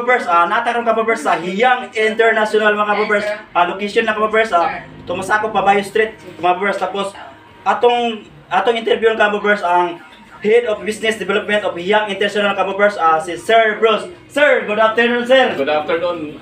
kababers, natarong kababers sa Hiyang International mga kababers. Location na kababers, tumasakop Babayo Street kababers. Tapos atong interview ng kababers ang Head of Business Development of Hiyang International kababers, si Sir Bruce. Sir, good afternoon, sir. Good afternoon,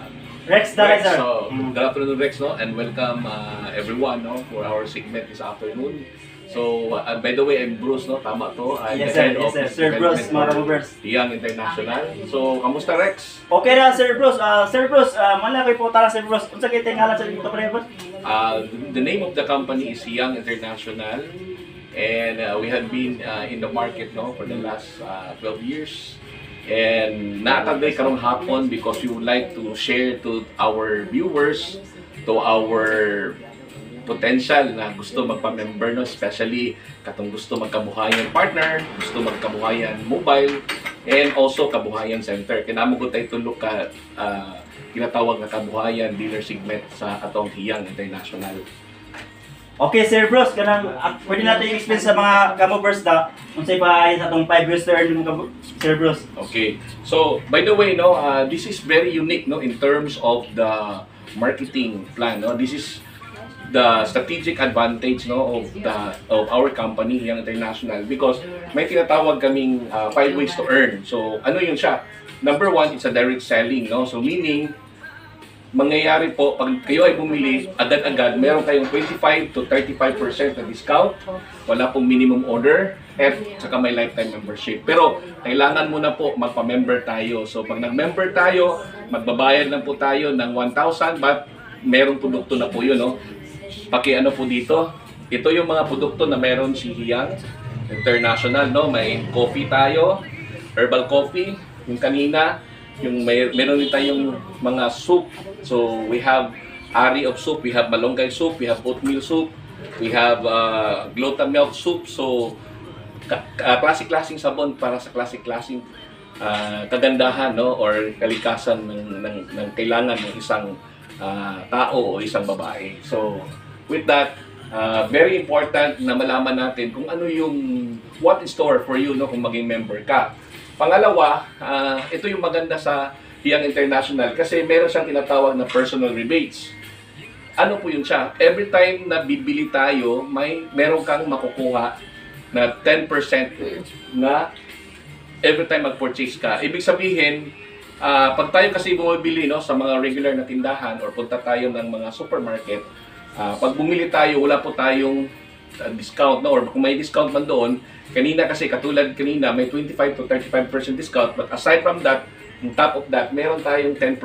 Rex, sir. So, good afternoon, Rex, no? And welcome everyone, no, for our segment this afternoon. So, by the way, I'm Bruce, no? Tama to. I'm Yes, the sir. head Yes, of sir. Sir Bruce, mga kababers. Hiyang International. So, kamusta, Rex? Okay na, Sir Bruce. Sir Bruce, malaki po tara, Sir Bruce. Unsa kay tingalan sa ito pre, Bruce? The name of the company is Hiyang International. And we have been in the market, no, for the last 12 years. And natagay karong hapon because we would like to share to our viewers, to our potential na gusto magpa-member, no, especially katong gusto magkabuhayan partner, gusto magkabuhayan mobile, and also kabuhayan center. Kinamo ko tayo tulog ka kinatawag na kabuhayan dealer segment sa atong Hiyang International. Okay, Sir Bruce, kanang pwede natin i-explain sa mga kababers na unsay pa sa atong 5 years term mo, Sir Bruce. Okay. So, by the way, no, this is very unique, no, in terms of the marketing plan, no. This is the strategic advantage, no, of our company, Hiyang International, because may tinatawag kaming 5 ways to earn. So ano yun siya? Number 1, it's a direct selling, no. So meaning mangyayari po pag kayo ay bumili agad-agad, meron kayong 25 to 35% na discount. Wala pong minimum order at saka may lifetime membership. Pero kailangan muna po magpa-member tayo. So pag nag-member tayo, magbabayad lang po tayo ng 1,000, but merong produkto na po yun, no. Paki-ano po dito, ito yung mga produkto na meron si Hiyang International, no. May coffee tayo, herbal coffee, yung kanina, yung meron din tayong mga soup. So we have Ari of soup, we have malunggay soup, we have oatmeal soup, we have glutamilk soup. So klase-klaseng sabon para sa klase-klaseng kagandahan, no, or kalikasan ng kailangan ng isang tao o isang babae. So with that, very important na malaman natin kung ano yung what in store for you, no, kung maging member ka. Pangalawa, ito yung maganda sa Hiyang International kasi meron siyang tinatawag na personal rebates. Ano po yun siya? Every time na bibili tayo, meron kang makukuha na 10% na every time mag-purchase ka. Ibig sabihin, pag tayo kasi bumibili, no, sa mga regular na tindahan or punta tayo ng mga supermarket, pag bumili tayo, wala po tayong discount, no, or kung may discount man doon, kanina kasi katulad kanina may 25 to 35% discount, but aside from that, on top of that, meron tayong 10%.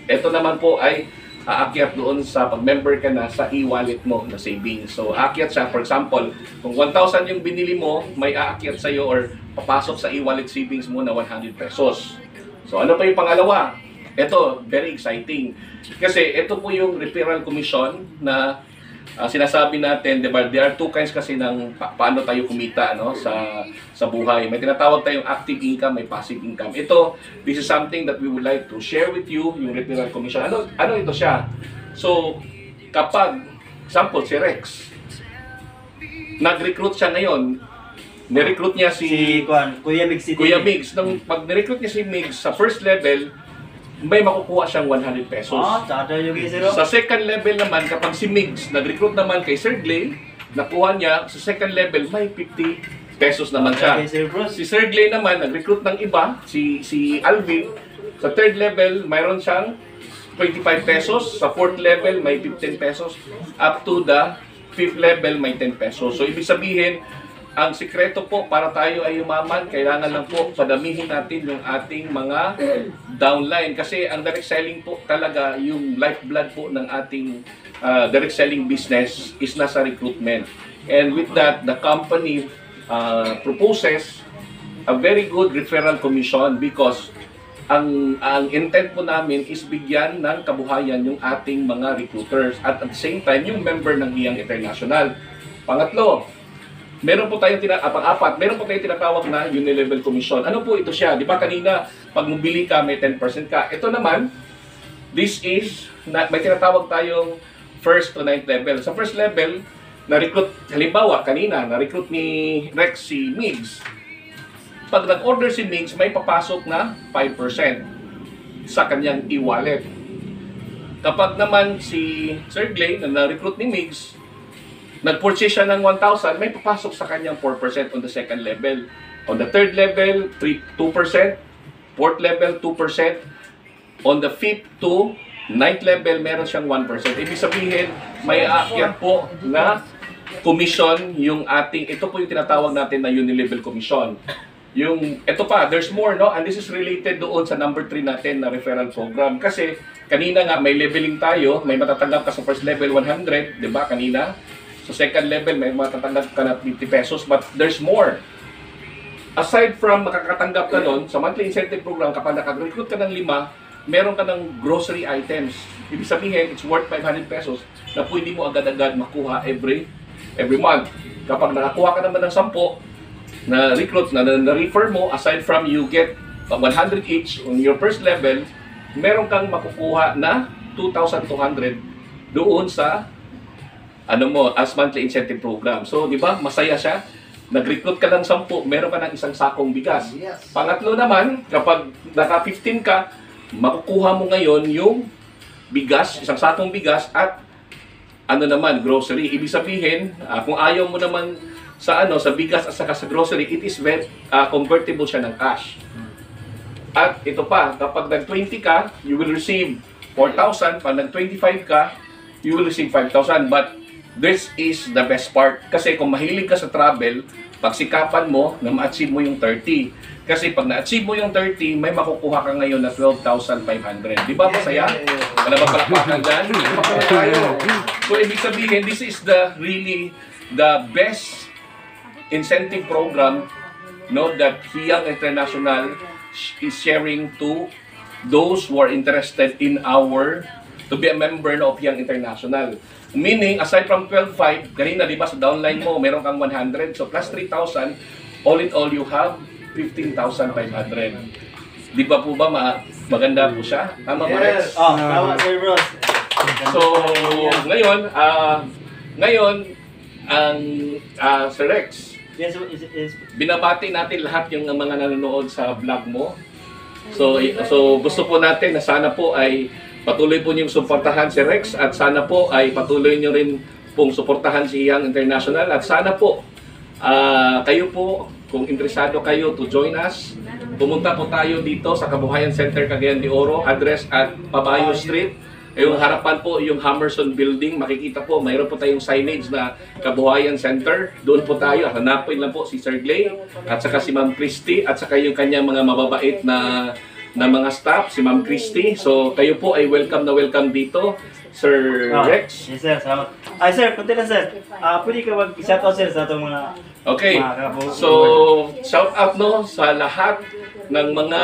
Ito naman po ay aakyat doon sa pag-member ka na sa e-wallet mo na savings. So aakyat siya, for example, kung 1,000 yung binili mo, may aakyat sa iyo or papasok sa e-wallet savings mo na 100 pesos. So ano pa yung pangalawa? Ito, very exciting. Kasi ito po yung referral commission na sinasabi natin, diba, there are two kinds kasi ng paano tayo kumita, no, sa buhay. May tinatawag tayong active income, may passive income. Ito, this is something that we would like to share with you, yung referral commission. Ano ito siya? So, kapag, example, si Rex, nag-recruit siya ngayon, ni-recruit niya si Kuya Migs. Kuya Migs. Pag ni-recruit niya si Migs sa first level, may makukuha siyang 100 pesos. Tsada yung zero. Sa second level naman, kapag si Migs nag-recruit naman kay Sir Glay, nakuha niya, sa second level, may 50 pesos naman siya. Okay, Sir Bruce. Si Sir Glay naman, nag-recruit ng iba, si Alvin, sa third level, mayroon siyang 25 pesos. Sa fourth level, may 15 pesos. Up to the fifth level, may 10 pesos. So, ibig sabihin, ang sikreto po para tayo ay yumaman, kailangan lang po padamihin natin yung ating mga downline. Kasi ang direct selling po talaga, yung lifeblood po ng ating direct selling business is nasa recruitment. And with that, the company proposes a very good referral commission because ang intent po namin is bigyan ng kabuhayan yung ating mga recruiters at the same time yung member ng Hiyang International. Pangatlo, meron po tayong pang-apat, meron po tayong tinatawag na unilevel commission. Ano po ito siya? Di ba kanina, pag mabili ka, may 10% ka. Ito naman, this is, may tinatawag tayong first to 9th level. Sa first level, na-recruit, halimbawa, kanina, na-recruit ni Rex si Migs. Pag nag-order si Migs, may papasok na 5%. sa kanyang e-wallet. Kapag naman si Sir Glay na na-recruit ni Migs, nag-purchase siya ng 1,000, may papasok sa kanyang 4% on the second level. On the third level, 2%. Fourth level, 2%. On the fifth to ninth level, meron siyang 1%. Ibig sabihin, may aakyat po na commission yung ating, ito po yung tinatawag natin na unilevel commission. Yung, ito pa, there's more, no? And this is related doon sa number 3 natin na referral program. Kasi, kanina nga, may leveling tayo, may matatanggap ka sa first level 100, di ba, kanina? So, second level, may matatanggap ka na 50 pesos, but there's more. Aside from makakatanggap ka nun, sa monthly incentive program, kapag nakag-recruit ka ng 5, meron ka ng grocery items. Ibig sabihin, it's worth 500 pesos na pwede mo agad-agad makuha every month. Kapag nakakuha ka naman ng 10 na recruit na refer mo, aside from you get 100 each on your first level, meron kang makukuha na 2,200 doon sa as monthly incentive program. So, di ba, masaya siya. Nag-recruit ka ng 10, meron ka ng isang sakong bigas. Pangatlo naman, kapag naka-15 ka, makukuha mo ngayon yung bigas, isang sakong bigas at grocery. Ibig sabihin, kung ayaw mo naman sa bigas at saka sa grocery, it is convertible siya ng cash. At ito pa, kapag nag-20 ka, you will receive 4,000. Pag nag-25 ka, you will receive 5,000. But this is the best part. Kasi kung mahilig ka sa travel, pagsikapan mo na ma-achieve mo yung 30. Kasi pag na-achieve mo yung 30, may makukuha ka ngayon na 12,500. Di ba masaya? Wala ba palakpakan dyan? So, ibig sabihin, this is really the best incentive program that Hiyang International is sharing to those who are interested in to be a member of Hiyang International. Meaning, aside from 12,500, kanina di ba sa downline mo, meron kang 100, so plus 3,000, all in all, you have 15,500. Di ba po ba maganda po siya? Tama ba, Rex? Tama, Sir Bros. So, ngayon, ang Sir Rex, Yes. binabati natin lahat yung mga nanonood sa vlog mo. So gusto po natin na sana po ay patuloy po niyong suportahan si Rex at sana po ay patuloy niyo rin pong suportahan si Hiyang International at sana po kayo po, kung interesado kayo to join us, pumunta po tayo dito sa Kabuhayan Center, Cagayan de Oro, address at Pabayo Street. Yung harapan po, yung Hammerson Building, makikita po, mayroon po tayong signage na Kabuhayan Center. Doon po tayo, hanapin lang po si Sir Glay, at saka si Ma'am Christy, at saka yung kanyang mga mababait na mga staff, si Ma'am Christy. So, kayo po ay welcome na welcome dito, Sir Rex. Yes, sir. Salamat. Ay, sir, kunti lang, sir. Pwede ka mag-shoutout, sir, sa itong mga... Okay, so shout out sa lahat ng mga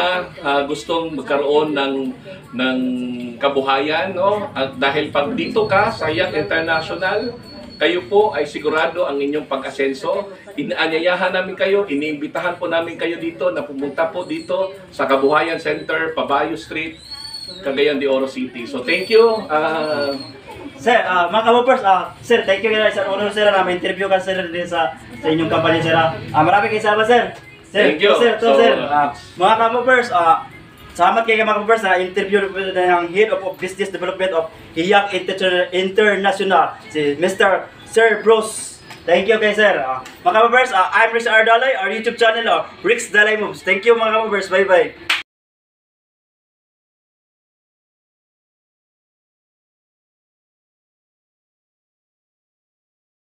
gustong magkaroon ng kabuhayan, at dahil pag dito ka sa Hiyang International, kayo po ay sigurado ang inyong pag-asenso. Inaanyayahan namin kayo, iniimbitahan po namin kayo dito na pumunta po dito sa Kabuhayan Center, Pabayo Street, Cagayan de Oro City. So thank you. Sir, mga kabopers, sir, thank you guys sa honor, sir, na ma-interview ka, sir, din sa inyong company, sir. Maraming kayo salamat, sir. Thank you. Sir, mga kabopers, salamat kayo mga kabopers na interview ng Head of Business Development of Hiyang International, si Mr. Sir Bros. Thank you kay sir. Mga kabopers, I'm Riz Ardalay, our YouTube channel, Rick's Dalay Moves. Thank you mga kabopers, bye-bye.